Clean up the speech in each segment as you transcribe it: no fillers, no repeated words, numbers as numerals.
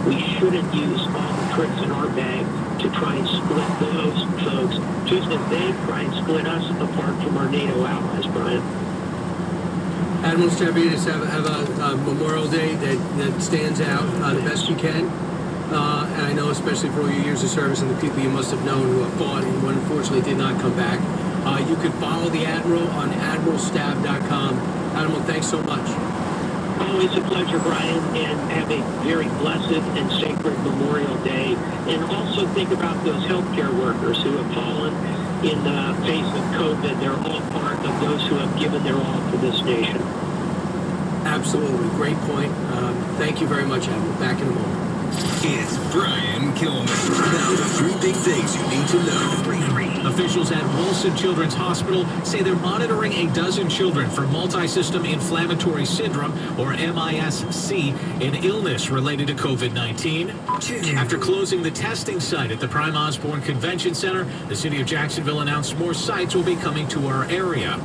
we shouldn't use all the tricks in our bag to try and split those folks, just as they try and split us apart from our NATO allies, Brian. Admirals, Champions have a Memorial Day that stands out the best you can. And I know, especially for all your years of service and the people you must have known who have fought and who unfortunately did not come back. You can follow the Admiral on admiralstab.com. Admiral, thanks so much. Always a pleasure, Brian, and have a very blessed and sacred Memorial Day. And also think about those healthcare workers who have fallen in the face of COVID. They're all part of those who have given their all for this nation. Absolutely. Great point. Thank you very much, Admiral. Back in a moment. It's Brian Kilmeade. Now the 3 big things you need to know. Officials at Wilson Children's Hospital say they're monitoring a dozen children for multi-system inflammatory syndrome, or MIS-C, an illness related to COVID-19. After closing the testing site at the Prime Osborne Convention Center, the city of Jacksonville announced more sites will be coming to our area.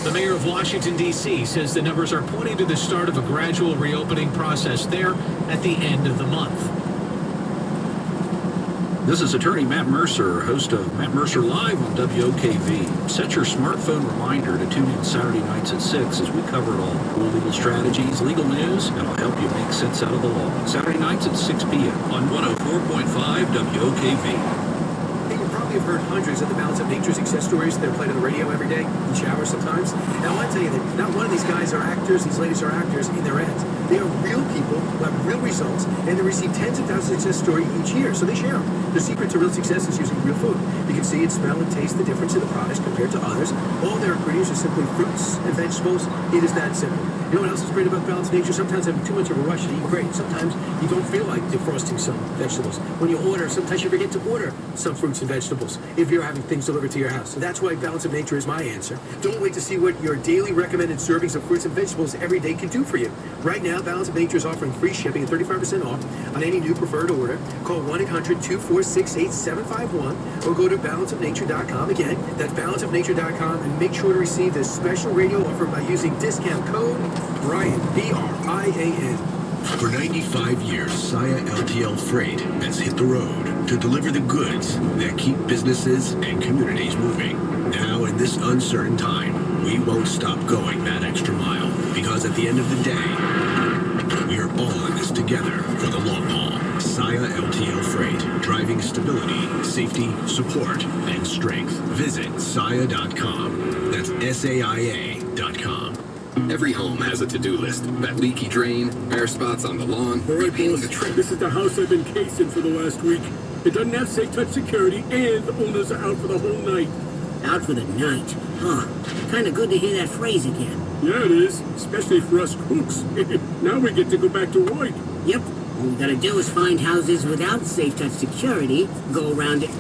The mayor of Washington, D.C. says the numbers are pointing to the start of a gradual reopening process there at the end of the month. This is attorney Matt Mercer, host of Matt Mercer Live on WOKV. Set your smartphone reminder to tune in Saturday nights at 6 as we cover it all. Cool legal strategies, legal news, and I'll help you make sense out of the law. Saturday nights at 6 p.m. on 104.5 WOKV. You probably have heard hundreds of the Balance of Nature success stories that are played on the radio every day, in showers sometimes. And I want to tell you that not one of these guys are actors, these ladies are actors in their ads. They are real people who have real results, and they receive tens of thousands of success stories each year, so they share them. The secret to real success is using real food. You can see and smell and taste the difference in the products compared to others. All their ingredients are simply fruits and vegetables. It is that simple. You know what else is great about Balance of Nature? Sometimes having too much of a rush to eat great. Sometimes you don't feel like defrosting some vegetables. When you order, sometimes you forget to order some fruits and vegetables if you're having things delivered to your house. So that's why Balance of Nature is my answer. Don't wait to see what your daily recommended servings of fruits and vegetables every day can do for you. Right now, Balance of Nature is offering free shipping and 35% off on any new preferred order. Call 1-800-246-8751 or go to balanceofnature.com. Again, that's balanceofnature.com, and make sure to receive this special radio offer by using discount code BRIAN, BRIAN. For 95 years, Saia LTL Freight has hit the road to deliver the goods that keep businesses and communities moving. Now, in this uncertain time, we won't stop going that extra mile, because at the end of the day, we are all in this together for the long haul. Saia LTL Freight, driving stability, safety, support, and strength. Visit Saia.com. That's SAIA.com. Every home has a to-do list. That leaky drain, bare spots on the lawn, repainting the trim. This is the house I've been casing for the last week. It doesn't have safe touch security, and the owners are out for the whole night. Out for the night? Huh. Kinda good to hear that phrase again. Yeah, it is. Especially for us cooks. Now we get to go back to work. Yep. All we gotta do is find houses without safe touch security, go around it.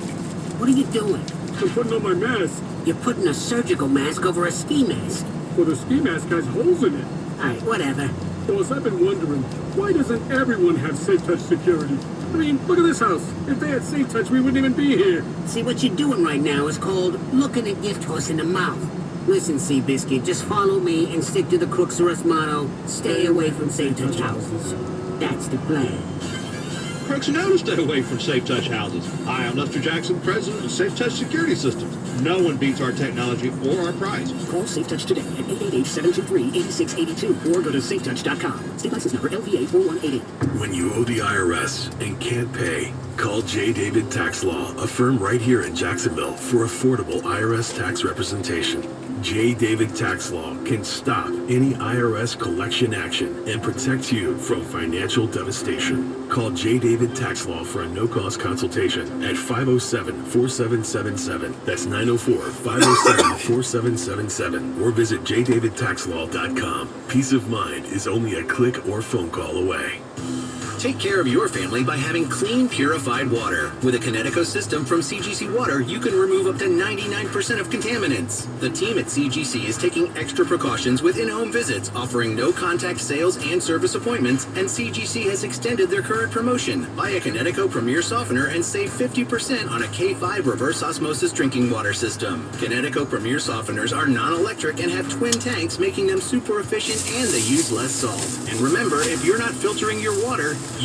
What are you doing? I'm putting on my mask. You're putting a surgical mask over a ski mask. Well, the ski mask has holes in it. Alright, whatever. Boss, I've been wondering, why doesn't everyone have safe touch security? I mean, look at this house. If they had safe touch, we wouldn't even be here. See, what you're doing right now is called looking a gift horse in the mouth. Listen, Seabiscuit, just follow me and stick to the Crooks R Us motto, stay away from safe touch houses. That's the plan. Crooks know to stay away from Safe Touch houses. Hi, I'm Lester Jackson, president of Safe Touch Security Systems. No one beats our technology or our price. Call Safe Touch today at 888-723-8682 or go to safetouch.com. State license number LVA 4188. When you owe the IRS and can't pay, call J. David Tax Law, a firm right here in Jacksonville, for affordable IRS tax representation. J. David Tax Law can stop any IRS collection action and protect you from financial devastation. Call J. David Tax Law for a no-cost consultation at 507-4777. That's 904-507-4777. Or visit jdavidtaxlaw.com. Peace of mind is only a click or phone call away. Take care of your family by having clean, purified water. With a Connecticut system from CGC Water, you can remove up to 99% of contaminants. The team at CGC is taking extra precautions with in-home visits, offering no-contact sales and service appointments, and CGC has extended their current promotion. Buy a Connecticut Premier Softener and save 50% on a K5 reverse osmosis drinking water system. Connecticut Premier Softeners are non-electric and have twin tanks, making them super efficient, and they use less salt. And remember, if you're not filtering your water,